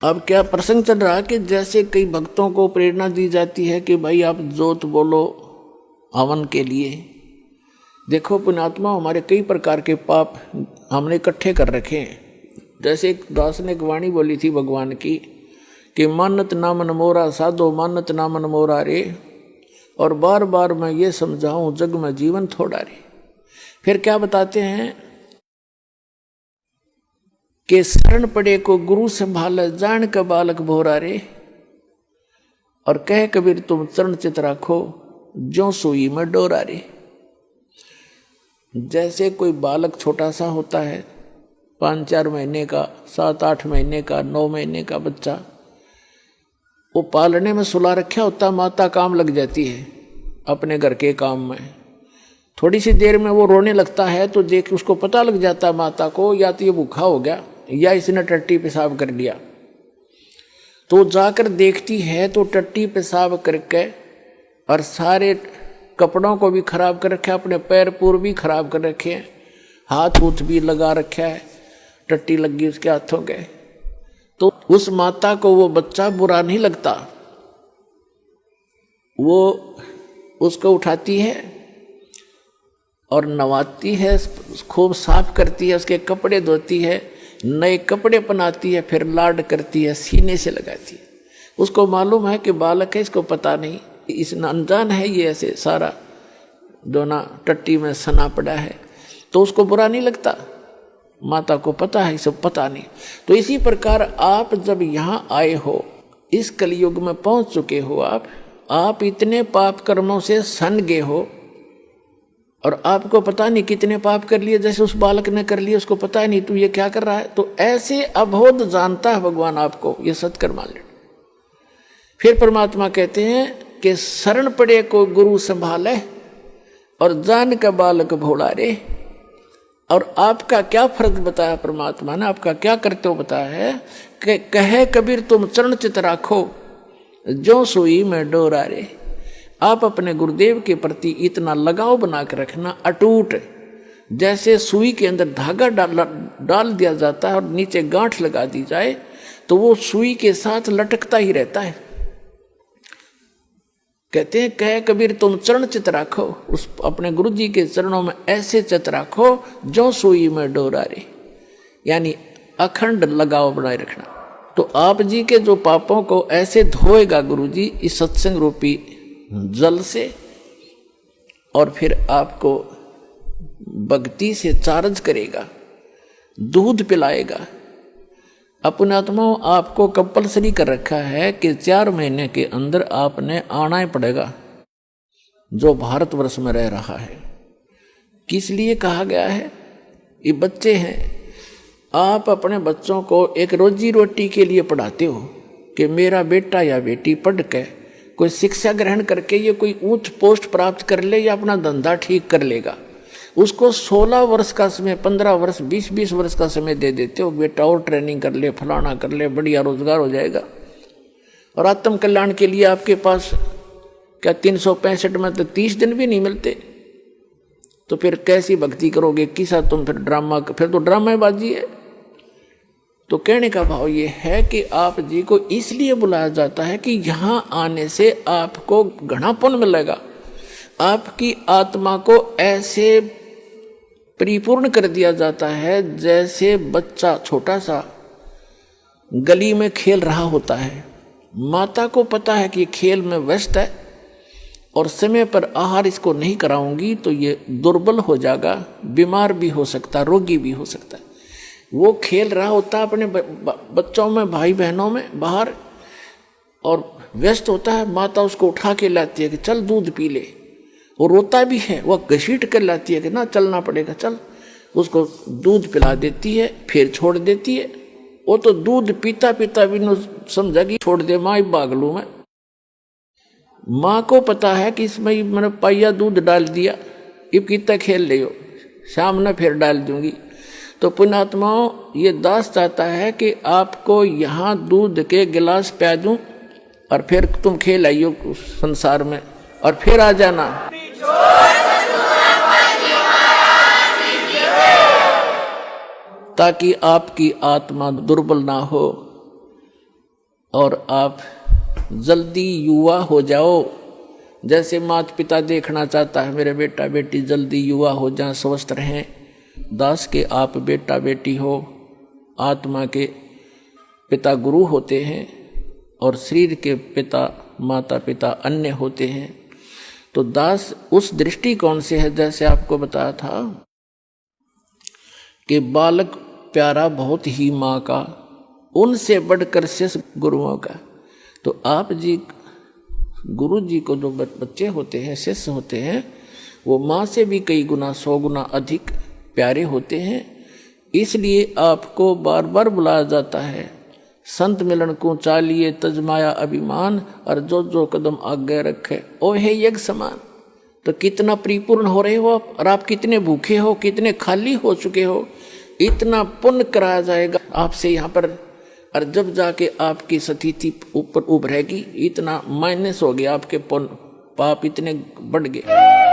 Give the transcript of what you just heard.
अब क्या प्रसंग चल रहा कि जैसे कई भक्तों को प्रेरणा दी जाती है कि भाई आप जोत बोलो हवन के लिए। देखो पुण्यात्मा, हमारे कई प्रकार के पाप हमने इकट्ठे कर रखे हैं। जैसे एक दास ने एक वाणी बोली थी भगवान की कि मानत ना मन मोरा साधो मानत ना मन मोरा रे, और बार बार मैं ये समझाऊं जग में जीवन थोड़ा रे। फिर क्या बताते हैं कि शरण पड़े को गुरु संभाले जान का बालक भोरा रे, और कह कबीर तुम चरण चित राखो ज्यों सुई में डोरा रे। जैसे कोई बालक छोटा सा होता है, 5-4 महीने का, 7-8 महीने का, 9 महीने का बच्चा, वो पालने में सुला रखा होता, माता काम लग जाती है अपने घर के काम में। थोड़ी सी देर में वो रोने लगता है तो देख उसको पता लग जाता है माता को, या तो ये भूखा हो गया या इसने टट्टी पेशाब कर लिया। तो जाकर देखती है तो टट्टी पेशाब करके और सारे कपड़ों को भी खराब कर रखे, अपने पैर पूर भी खराब कर रखे हैं, हाथ ऊथ भी लगा रखा है, टट्टी लगी उसके हाथों के। तो उस माता को वो बच्चा बुरा नहीं लगता, वो उसको उठाती है और नवाती है, खूब साफ करती है, उसके कपड़े धोती है, नए कपड़े पहनाती है, फिर लाड करती है, सीने से लगाती है। उसको मालूम है कि बालक है, इसको पता नहीं, इस अनजान है ये ऐसे सारा दोना टट्टी में सना पड़ा है, तो उसको बुरा नहीं लगता। माता को पता है, सब पता नहीं। तो इसी प्रकार आप जब यहाँ आए हो, इस कलयुग में पहुंच चुके हो, आप इतने पाप कर्मों से सन गए हो और आपको पता नहीं कितने पाप कर लिए, जैसे उस बालक ने कर लिए, उसको पता ही नहीं तू ये क्या कर रहा है। तो ऐसे अबोध जानता है भगवान आपको, ये सत्कर मान ले। फिर परमात्मा कहते हैं कि शरण पड़े को गुरु संभाले और जान का बालक भोला रे। और आपका क्या फर्ज बताया परमात्मा ने, आपका क्या करते हो बताया है कि कहे कबीर तुम चरण चित राखो जो सुई में डोरा रे। आप अपने गुरुदेव के प्रति इतना लगाव बना कर रखना अटूट, जैसे सुई के अंदर धागा डाल दिया जाता है और नीचे गांठ लगा दी जाए तो वो सुई के साथ लटकता ही रहता है। कहते हैं कहे कबीर तुम चरण चित राखो, उस अपने गुरु जी के चरणों में ऐसे चित राखो जो सुई में डोरा रे, यानी अखंड लगाव बनाए रखना। तो आप जी के जो पापों को ऐसे धोएगा गुरु जी इस सत्संग रूपी जल से, और फिर आपको भक्ति से चार्ज करेगा, दूध पिलाएगा। अपने आत्माओं आपको कंपलसरी कर रखा है कि 4 महीने के अंदर आपने आना ही पड़ेगा जो भारतवर्ष में रह रहा है। किस लिए कहा गया है? ये बच्चे हैं, आप अपने बच्चों को एक रोजी रोटी के लिए पढ़ाते हो कि मेरा बेटा या बेटी पढ़ के कोई शिक्षा ग्रहण करके ये कोई ऊंच पोस्ट प्राप्त कर ले या अपना धंधा ठीक कर लेगा। उसको 16 वर्ष का समय, 15 वर्ष, 20-20 वर्ष का समय दे देते हो, बेटा और ट्रेनिंग कर ले, फलाना कर ले, बढ़िया रोजगार हो जाएगा। और आत्म कल्याण के लिए आपके पास क्या 365 में तो 30 दिन भी नहीं मिलते, तो फिर कैसी भक्ति करोगे? किसा तुम फिर ड्रामा, फिर तो ड्रामेबाजी है। तो कहने का भाव ये है कि आप जी को इसलिए बुलाया जाता है कि यहाँ आने से आपको घना पुण्य मिलेगा, आपकी आत्मा को ऐसे परिपूर्ण कर दिया जाता है जैसे बच्चा छोटा सा गली में खेल रहा होता है। माता को पता है कि खेल में व्यस्त है और समय पर आहार इसको नहीं कराऊंगी तो ये दुर्बल हो जाएगा, बीमार भी हो सकता, रोगी भी हो सकता है। वो खेल रहा होता है अपने बच्चों में, भाई बहनों में बाहर, और व्यस्त होता है। माता उसको उठा के लाती है कि चल दूध पी ले, वो रोता भी है, वह घसीट कर लाती है कि ना चलना पड़ेगा चल, उसको दूध पिला देती है, फिर छोड़ देती है। वो तो दूध पीता पीता भी न समझा कि छोड़ दे माँ, भाग लूँ मैं। माँ को पता है कि इसमें मैंने पाइया दूध डाल दिया, इब कितना खेल ले हो, शाम में फिर डाल दूंगी। तो पुण्यात्माओं, ये दास चाहता है कि आपको यहाँ दूध के गिलास पिला दूं और फिर तुम खेल आइयो संसार में और फिर आ जाना। ताकि आपकी आत्मा दुर्बल ना हो, और आप जल्दी युवा हो जाओ। जैसे माता पिता देखना चाहता है मेरे बेटा बेटी जल्दी युवा हो जाएं, स्वस्थ रहें। दास के आप बेटा बेटी हो, आत्मा के पिता गुरु होते हैं और शरीर के पिता माता पिता अन्य होते हैं। तो दास उस दृष्टिकोण से है, जैसे आपको बताया था कि बालक प्यारा बहुत ही माँ का, उनसे बढ़कर शिष्य गुरुओं का। तो आप जी गुरु जी को जो बच्चे होते हैं शिष्य होते हैं वो माँ से भी कई गुना 100 गुना अधिक प्यारे होते हैं। इसलिए आपको बार बार बुलाया जाता है, संत मिलन को चालिए तजमाया अभिमान, और जो जो कदम आगे रखे ओ है यज्ञ समान। तो कितना परिपूर्ण हो रहे हो आप, और आप कितने भूखे हो, कितने खाली हो चुके हो, इतना पुण्य कराया जाएगा आपसे यहाँ पर। और जब जाके आपकी स्थिति ऊपर उभरेगी, इतना माइनस हो गया, आपके पुण्य पाप इतने बढ़ गए।